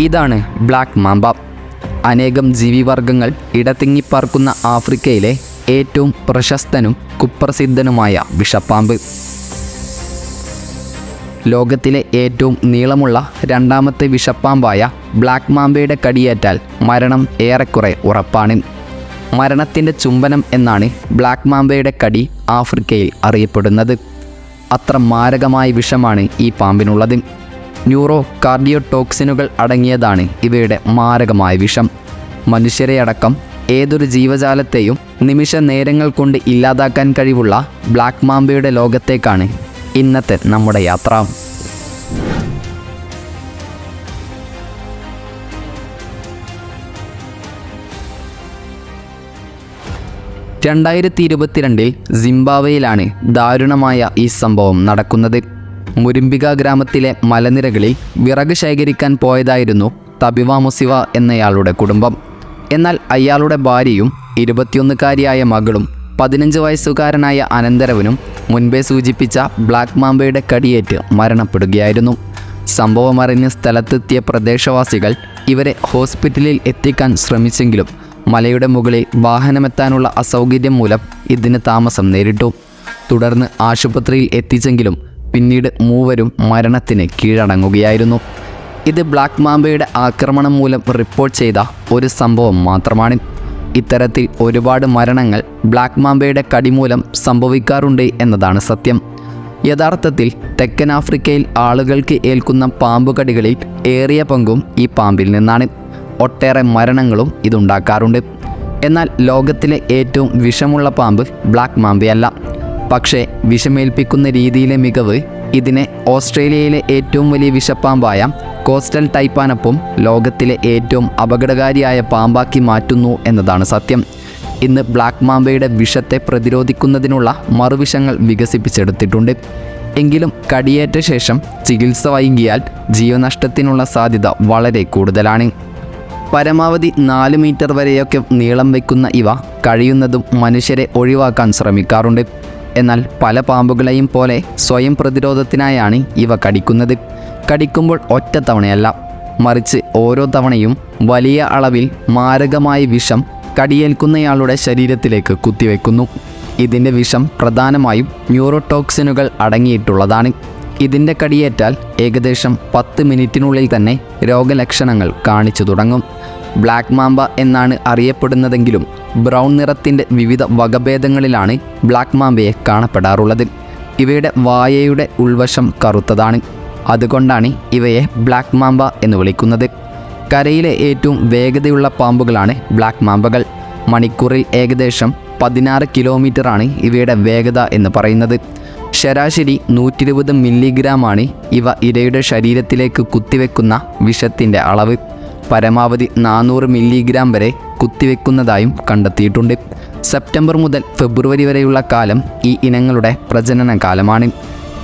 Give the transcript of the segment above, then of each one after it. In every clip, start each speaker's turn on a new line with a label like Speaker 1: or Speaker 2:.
Speaker 1: ഇതാണ് black mamba. അനേകം ജീവിവർഗങ്ങൾ ഇടതിങ്ങിപ്പാർക്കുന്ന ആഫ്രിക്കയിലെ ഏറ്റവും പ്രശസ്തനും കുപ്രസിദ്ധനുമായ വിഷപ്പാമ്പ്. ലോകത്തിലെ ഏറ്റവും നീളമുള്ള രണ്ടാമത്തെ വിഷപ്പാമ്പായ ബ്ലാക്ക് മാമ്പയുടെ കടിയേറ്റാൽ മരണം ഏറെക്കുറെ ഉറപ്പാണ്. മരണത്തിൻ്റെ ചുംബനം എന്നാണ് ബ്ലാക്ക് മാമ്പയുടെ കടി ആഫ്രിക്കയിൽ അറിയപ്പെടുന്നത്. അത്ര മാരകമായ വിഷമാണ് ഈ പാമ്പിനുള്ളത്. ന്യൂറോ കാർഡിയോടോക്സിനുകൾ അടങ്ങിയതാണ് ഇവയുടെ മാരകമായ വിഷം. മനുഷ്യരെ അടക്കം ഏതൊരു ജീവജാലത്തെയും നിമിഷ നേരങ്ങൾ കൊണ്ട് ഇല്ലാതാക്കാൻ കഴിവുള്ള ബ്ലാക്ക് മാമ്പയുടെ ലോകത്തേക്കാണ് ഇന്നത്തെ നമ്മുടെ യാത്ര. 2022 സിംബാബ്വേയിലാണ് ദാരുണമായ ഈ സംഭവം നടക്കുന്നത്. മുരിമ്പിക ഗ്രാമത്തിലെ മലനിരകളിൽ വിറക് ശേഖരിക്കാൻ പോയതായിരുന്നു തബിവ മുസിവ എന്നയാളുടെ കുടുംബം. എന്നാൽ അയാളുടെ ഭാര്യയും 21-കാരിയായ മകളും 15 വയസ്സുകാരനായ അനന്തരവനും മുൻപേ സൂചിപ്പിച്ച ബ്ലാക്ക് മാമ്പയുടെ കടിയേറ്റ് മരണപ്പെടുകയായിരുന്നു. സംഭവമറിഞ്ഞ് സ്ഥലത്തെത്തിയ പ്രദേശവാസികൾ ഇവരെ ഹോസ്പിറ്റലിൽ എത്തിക്കാൻ ശ്രമിച്ചെങ്കിലും മലയുടെ മുകളിൽ വാഹനമെത്താനുള്ള അസൗകര്യം മൂലം ഇതിന് താമസം നേരിട്ടു. തുടർന്ന് ആശുപത്രിയിൽ എത്തിച്ചെങ്കിലും പിന്നീട് മൂവരും മരണത്തിന് കീഴടങ്ങുകയായിരുന്നു. ഇത് ബ്ലാക്ക് മാമ്പയുടെ ആക്രമണം മൂലം റിപ്പോർട്ട് ചെയ്ത ഒരു സംഭവം മാത്രമാണ്. ഇത്തരത്തിൽ ഒരുപാട് മരണങ്ങൾ ബ്ലാക്ക് മാമ്പയുടെ കടിമൂലം സംഭവിക്കാറുണ്ട് എന്നതാണ് സത്യം. യഥാർത്ഥത്തിൽ തെക്കൻ ആഫ്രിക്കയിൽ ആളുകൾക്ക് ഏൽക്കുന്ന പാമ്പുകടികളിൽ ഏറിയ പങ്കും ഈ പാമ്പിൽ നിന്നാണ്. ഒട്ടേറെ മരണങ്ങളും ഇതുണ്ടാക്കാറുണ്ട്. എന്നാൽ ലോകത്തിലെ ഏറ്റവും വിഷമുള്ള പാമ്പ് ബ്ലാക്ക് മാമ്പയല്ല. പക്ഷേ വിഷമേൽപ്പിക്കുന്ന രീതിയിലെ മികവ് ഇതിനെ ഓസ്ട്രേലിയയിലെ ഏറ്റവും വലിയ വിഷപ്പാമ്പായ കോസ്റ്റൽ ടൈപ്പാനൊപ്പം ലോകത്തിലെ ഏറ്റവും അപകടകാരിയായ പാമ്പാക്കി മാറ്റുന്നു എന്നതാണ് സത്യം. ഇന്ന് ബ്ലാക്ക് മാമ്പയുടെ വിഷത്തെ പ്രതിരോധിക്കുന്നതിനുള്ള മറുവിഷങ്ങൾ വികസിപ്പിച്ചെടുത്തിട്ടുണ്ട്. എങ്കിലും കടിയേറ്റ ശേഷം ചികിത്സ വൈകിയാൽ ജീവനഷ്ടത്തിനുള്ള സാധ്യത വളരെ കൂടുതലാണ്. പരമാവധി 4 മീറ്റർ വരെയൊക്കെ നീളം വയ്ക്കുന്ന ഇവ കഴിയുന്നതും മനുഷ്യരെ ഒഴിവാക്കാൻ ശ്രമിക്കാറുണ്ട്. എന്നാൽ പല പാമ്പുകളെയും പോലെ സ്വയം പ്രതിരോധത്തിനായാണ് ഇവ കടിക്കുന്നത്. കടിക്കുമ്പോൾ ഒറ്റ തവണയല്ല, മറിച്ച് ഓരോ തവണയും വലിയ അളവിൽ മാരകമായ വിഷം കടിയേൽക്കുന്നയാളുടെ ശരീരത്തിലേക്ക് കുത്തിവെക്കുന്നു. ഇതിൻ്റെ വിഷം പ്രധാനമായും ന്യൂറോടോക്സിനുകൾ അടങ്ങിയിട്ടുള്ളതാണ്. ഇതിൻ്റെ കടിയേറ്റാൽ ഏകദേശം 10 മിനിറ്റിനുള്ളിൽ തന്നെ രോഗലക്ഷണങ്ങൾ കാണിച്ചു തുടങ്ങും. ബ്ലാക്ക് മാമ്പ എന്നാണ് അറിയപ്പെടുന്നതെങ്കിലും ബ്രൗൺ നിറത്തിൻ്റെ വിവിധ വകഭേദങ്ങളിലാണ് ബ്ലാക്ക് മാമ്പയെ കാണപ്പെടാറുള്ളത്. ഇവയുടെ വായയുടെ ഉൾവശം കറുത്തതാണ്. അതുകൊണ്ടാണ് ഇവയെ ബ്ലാക്ക് മാമ്പ എന്ന് വിളിക്കുന്നത്. കരയിലെ ഏറ്റവും വേഗതയുള്ള പാമ്പുകളാണ് ബ്ലാക്ക് മാമ്പകൾ. മണിക്കൂറിൽ ഏകദേശം 16 കിലോമീറ്ററാണ് ഇവയുടെ വേഗത എന്ന് പറയുന്നത്. ശരാശരി 120 മില്ലിഗ്രാമാണ് ഇവ ഇരയുടെ ശരീരത്തിലേക്ക് കുത്തിവെക്കുന്ന വിഷത്തിൻ്റെ അളവ്. പരമാവധി 400 മില്ലിഗ്രാം വരെ കുത്തിവെക്കുന്നതായും കണ്ടെത്തിയിട്ടുണ്ട്. സെപ്റ്റംബർ മുതൽ ഫെബ്രുവരി വരെയുള്ള കാലം ഈ ഇനങ്ങളുടെ പ്രജനന കാലമാണ്.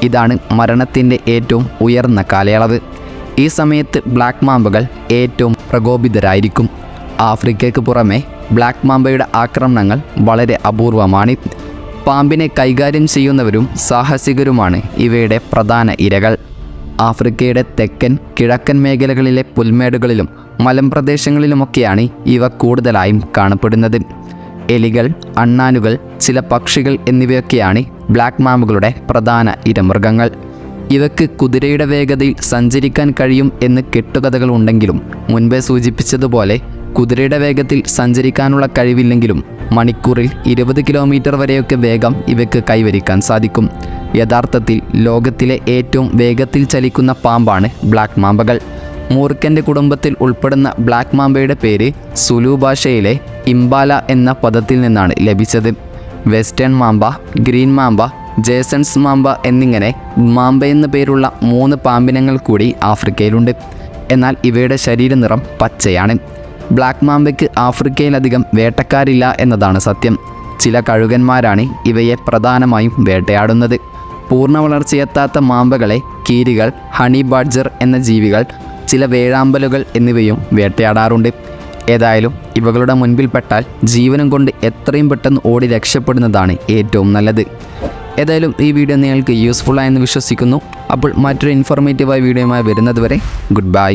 Speaker 1: ഇതാണ് മരണത്തിൻ്റെ ഏറ്റവും ഉയർന്ന കാലയളവ്. ഈ സമയത്ത് ബ്ലാക്ക് മാമ്പകൾ ഏറ്റവും പ്രകോപിതരായിരിക്കും. ആഫ്രിക്കയ്ക്ക് പുറമെ ബ്ലാക്ക് മാമ്പയുടെ ആക്രമണങ്ങൾ വളരെ അപൂർവമാണ്. പാമ്പിനെ കൈകാര്യം ചെയ്യുന്നവരും സാഹസികരുമാണ് ഇവയുടെ പ്രധാന ഇരകൾ. ആഫ്രിക്കയുടെ തെക്കൻ കിഴക്കൻ മേഖലകളിലെ പുൽമേടുകളിലും മലമ്പ്രദേശങ്ങളിലുമൊക്കെയാണ് ഇവ കൂടുതലായും കാണപ്പെടുന്നത്. എലികൾ, അണ്ണാനുകൾ, ചില പക്ഷികൾ എന്നിവയൊക്കെയാണ് ബ്ലാക്ക് മാമ്പുകളുടെ പ്രധാന ഇരമൃഗങ്ങൾ. ഇവയ്ക്ക് കുതിരയുടെ വേഗതയിൽ സഞ്ചരിക്കാൻ കഴിയും എന്ന് കെട്ടുകഥകളുണ്ടെങ്കിലും മുൻപേ സൂചിപ്പിച്ചതുപോലെ കുതിരയുടെ വേഗത്തിൽ സഞ്ചരിക്കാനുള്ള കഴിവില്ലെങ്കിലും മണിക്കൂറിൽ 20 കിലോമീറ്റർ വരെയൊക്കെ വേഗം ഇവയ്ക്ക് കൈവരിക്കാൻ സാധിക്കും. യഥാർത്ഥത്തിൽ ലോകത്തിലെ ഏറ്റവും വേഗത്തിൽ ചലിക്കുന്ന പാമ്പാണ് ബ്ലാക്ക് മാമ്പകൾ. മൂർഖൻ്റെ കുടുംബത്തിൽ ഉൾപ്പെടുന്ന ബ്ലാക്ക് മാമ്പയുടെ പേര് സുലു ഭാഷയിലെ ഇംബാല എന്ന പദത്തിൽ നിന്നാണ് ലഭിച്ചത്. Western mamba, green mamba, Jason's mamba എന്നിങ്ങനെ മാമ്പ എന്ന പേരുള്ള 3 പാമ്പിനങ്ങൾ കൂടി ആഫ്രിക്കയിലുണ്ട്. എന്നാൽ ഇവയുടെ ശരീരനിറം പച്ചയാണ്. ബ്ലാക്ക് മാമ്പയ്ക്ക് ആഫ്രിക്കയിലധികം വേട്ടക്കാരില്ല എന്നതാണ് സത്യം. ചില കഴുകന്മാരാണ് ഇവയെ പ്രധാനമായും വേട്ടയാടുന്നത്. പൂർണ്ണ വളർച്ചയെത്താത്ത മാമ്പകളെ കീരികൾ, ഹണി ബാഡ്ജർ എന്ന ജീവികൾ, ചില വേഴാമ്പലുകൾ എന്നിവയും വേട്ടയാടാറുണ്ട്. ഏതായാലും ഇവകളുടെ മുൻപിൽപ്പെട്ടാൽ ജീവനും കൊണ്ട് എത്രയും പെട്ടെന്ന് ഓടി രക്ഷപ്പെടുന്നതാണ് ഏറ്റവും നല്ലത്. ഏതായാലും ഈ വീഡിയോ നിങ്ങൾക്ക് യൂസ്ഫുൾ ആയെന്ന് വിശ്വസിക്കുന്നു. അപ്പോൾ മറ്റൊരു ഇൻഫോർമേറ്റീവായ വീഡിയോയുമായി വരുന്നത് വരെ ഗുഡ് ബൈ.